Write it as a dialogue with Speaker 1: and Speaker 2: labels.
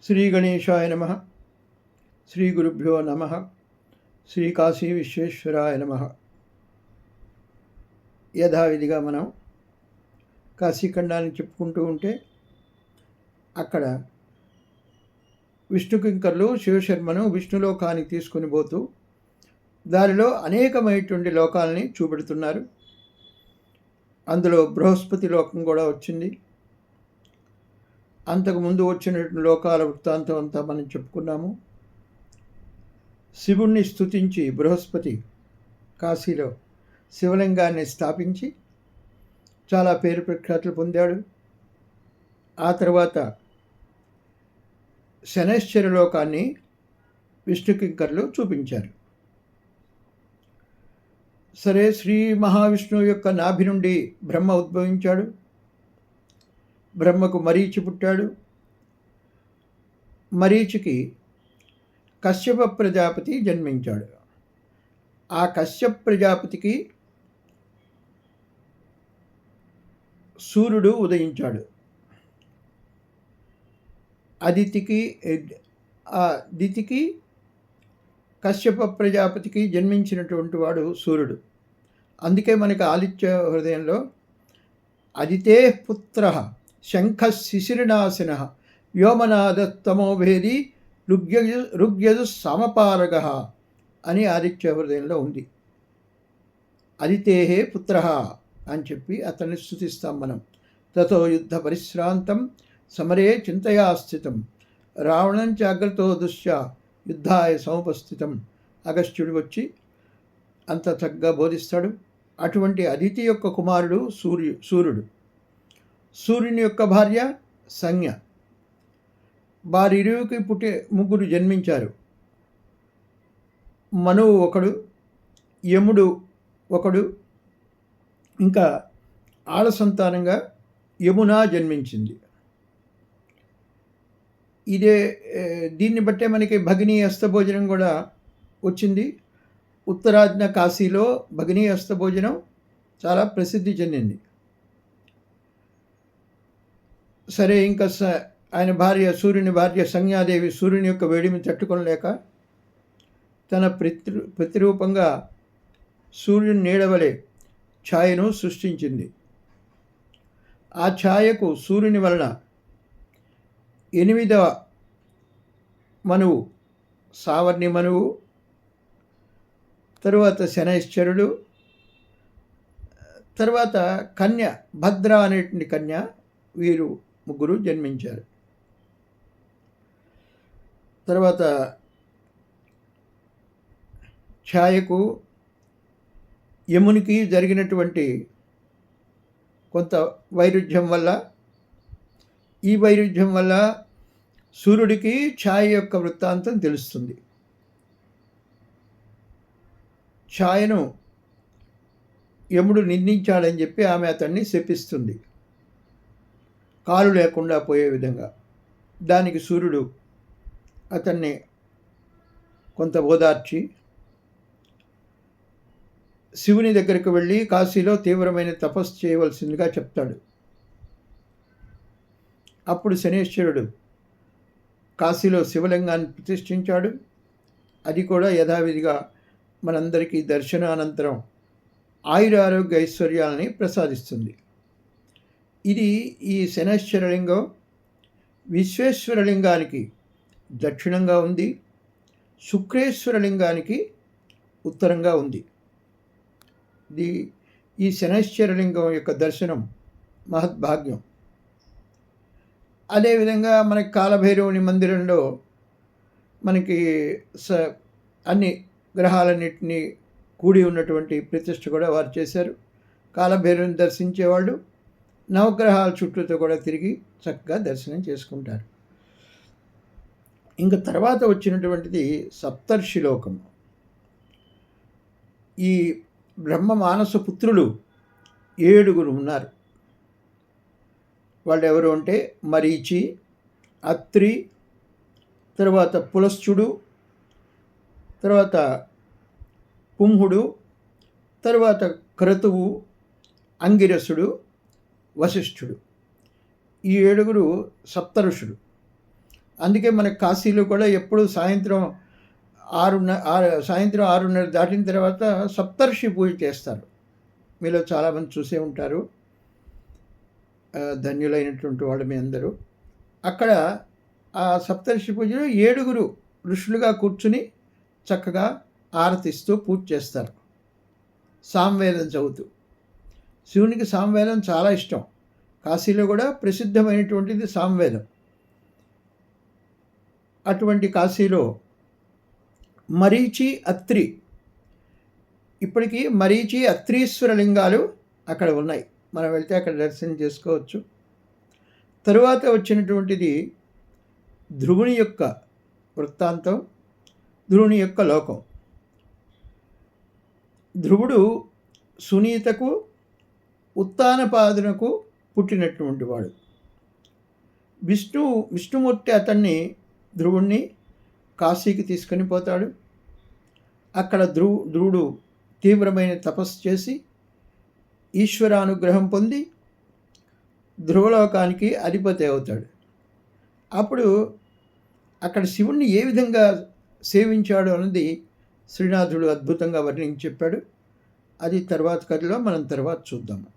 Speaker 1: శ్రీ గణేశాయ నమ. శ్రీ గురుభ్యో నమ. శ్రీ కాశీ విశ్వేశ్వరాయ నమ. యథావిధిగా మనం కాశీఖండాన్ని చెప్పుకుంటూ ఉంటే అక్కడ విష్ణుకింకర్లు శివశర్మను విష్ణులోకానికి తీసుకుని పోతూ దానిలో అనేకమైనటువంటి లోకాలని చూపెడుతున్నారు. అందులో బృహస్పతి లోకం కూడా వచ్చింది. అంతకుముందు వచ్చినటువంటి లోకాల వృత్తాంతం అంతా మనం చెప్పుకున్నాము. శివుణ్ణి స్తుతించి బృహస్పతి కాశీలో శివలింగాన్ని స్థాపించి చాలా పేరు ప్రఖ్యాతులు పొందాడు. ఆ తర్వాత శనైశ్చర లోకాన్ని విష్ణుకింకర్లు చూపించారు. సరే, శ్రీ మహావిష్ణువు యొక్క నాభి నుండి బ్రహ్మ ఉద్భవించాడు. బ్రహ్మకు మరీచి పుట్టాడు. మరీచికి కశ్యప ప్రజాపతి జన్మించాడు. ఆ కశ్యప ప్రజాపతికి సూర్యుడు ఉదయించాడు. దితికి కశ్యప ప్రజాపతికి జన్మించినటువంటి వాడు సూర్యుడు. అందుకే మనకి ఆదిత్య హృదయంలో అదితే పుత్ర శంఖ శిశిరనాశిన వ్యోమనాదస్తమోభేది ఋగ్యజు సమపారగ అని ఆదిత్య హృదయంలో ఉంది. అదితేహే పుత్ర అని చెప్పి అతన్ని స్తుతిస్తాం మనం. తతో యుద్ధ పరిశ్రాంతం సమరే చింతయా స్థితం రావణం జాగ్రత్తో దుశ్య యుద్ధాయ సముపస్థితం. అగస్త్యుడు వచ్చి అంత చక్కగా బోధిస్తాడు. అటువంటి అదితి యొక్క కుమారుడు సూర్యుడు. సూర్యుని యొక్క భార్య సంజ్ఞ. వారిరువుకి ముగ్గురు జన్మించారు. మనువు ఒకడు, యముడు ఒకడు, ఇంకా ఆడ సంతానంగా యమున జన్మించింది. దీన్ని బట్టే మనకి భగినీ హస్తభోజనం కూడా వచ్చింది. ఉత్తరాజ్ఞ కాశీలో భగినీ హస్తభోజనం చాలా ప్రసిద్ధి చెందింది. సరే, ఇంకా ఆయన సూర్యుని భార్య సంజ్ఞాదేవి సూర్యుని యొక్క వేడిని తట్టుకొనలేక తన ప్రతిరూపంగా సూర్యుని నీడవలే ఛాయను సృష్టించింది. ఆ ఛాయకు సూర్యుని వలన 8వ మనువు సావర్ణి మనువు, తరువాత శనైశ్చరుడు, తర్వాత కన్య భద్ర అనేటువంటి కన్య, వీరు ముగ్గురు జన్మించారు. తర్వాత ఛాయకు యమునికి జరిగినటువంటి కొంత వైరుధ్యం వల్ల, ఈ వైరుధ్యం వల్ల సూర్యుడికి ఛాయ యొక్క వృత్తాంతం తెలుస్తుంది. ఛాయను యముడు నిందించాడని చెప్పి ఆమె అతన్ని శపిస్తుంది, కాలు లేకుండా పోయే విధంగా. దానికి సూర్యుడు అతన్ని కొంత ఓదార్చి శివుని దగ్గరికి వెళ్ళి కాశీలో తీవ్రమైన తపస్సు చేయవలసిందిగా చెప్తాడు. అప్పుడు శనైశ్వరుడు కాశీలో శివలింగాన్ని ప్రతిష్ఠించాడు. అది కూడా యథావిధిగా మనందరికీ దర్శనానంతరం ఆయురారోగ్య ఐశ్వర్యాలని ప్రసాదిస్తుంది. ఈ శనైశ్వరలింగం విశ్వేశ్వరలింగానికి దక్షిణంగా ఉంది, శుక్రేశ్వరలింగానికి ఉత్తరంగా ఉంది. ఈ శనైశ్వరలింగం యొక్క దర్శనం మహద్భాగ్యం. అదేవిధంగా మనకి కాలభైరవుని మందిరంలో మనకి అన్ని గ్రహాలన్నింటినీ కూడి ఉన్నటువంటి ప్రతిష్ఠ కూడా వారు చేశారు. కాలభైరవుని దర్శించేవాళ్ళు నవగ్రహాల చుట్టూతో కూడా తిరిగి చక్కగా దర్శనం చేసుకుంటారు. ఇంకా తర్వాత వచ్చినటువంటిది సప్తర్షిలోకం. ఈ బ్రహ్మ మానస పుత్రులు 7 ఉన్నారు. వాళ్ళు ఎవరు అంటే మరీచి, అత్రి, తర్వాత పులశ్చుడు, తర్వాత పుంహుడు, తర్వాత క్రతువు, అంగిరసుడు, వశిష్ఠుడు. ఈ 7 సప్తఋషులు. అందుకే మనకు కాశీలో కూడా ఎప్పుడు సాయంత్రం సాయంత్రం 6:30 దాటిన తర్వాత సప్తర్షి పూజ చేస్తారు. మీలో చాలామంది చూసే ఉంటారు. ధన్యులైనటువంటి వాళ్ళు మీ అందరూ. అక్కడ ఆ సప్తర్షి పూజలో 7 ఋషులుగా కూర్చుని చక్కగా ఆరతిస్తూ పూజ చేస్తారు, సామవేదం చదువుతూ. శివునికి సామవేదం చాలా ఇష్టం. కాశీలో కూడా ప్రసిద్ధమైనటువంటిది సామవేదం. అటువంటి కాశీలో మరీచి, అత్రి, ఇప్పటికీ మరీచి, అత్రీశ్వర లింగాలు అక్కడ ఉన్నాయి. మనం వెళ్తే అక్కడ దర్శనం చేసుకోవచ్చు. తరువాత వచ్చినటువంటిది ధ్రువుని యొక్క వృత్తాంతం, ధ్రువుని యొక్క లోకం. ధ్రువుడు సునీతకు, ఉత్తానపాదునకు పుట్టినటువంటి వాడు. విష్ణుమూర్తి అతన్ని, ధ్రువుణ్ణి కాశీకి తీసుకొని పోతాడు. అక్కడ ధ్రువుడు తీవ్రమైన తపస్సు చేసి ఈశ్వరానుగ్రహం పొంది ధ్రువలోకానికి అధిపతి అవుతాడు. అప్పుడు అక్కడ శివుణ్ణి ఏ విధంగా సేవించాడు అన్నది శ్రీనాథుడు అద్భుతంగా వర్ణించి చెప్పాడు. అది తర్వాత కథలో మనం తర్వాత చూద్దాము.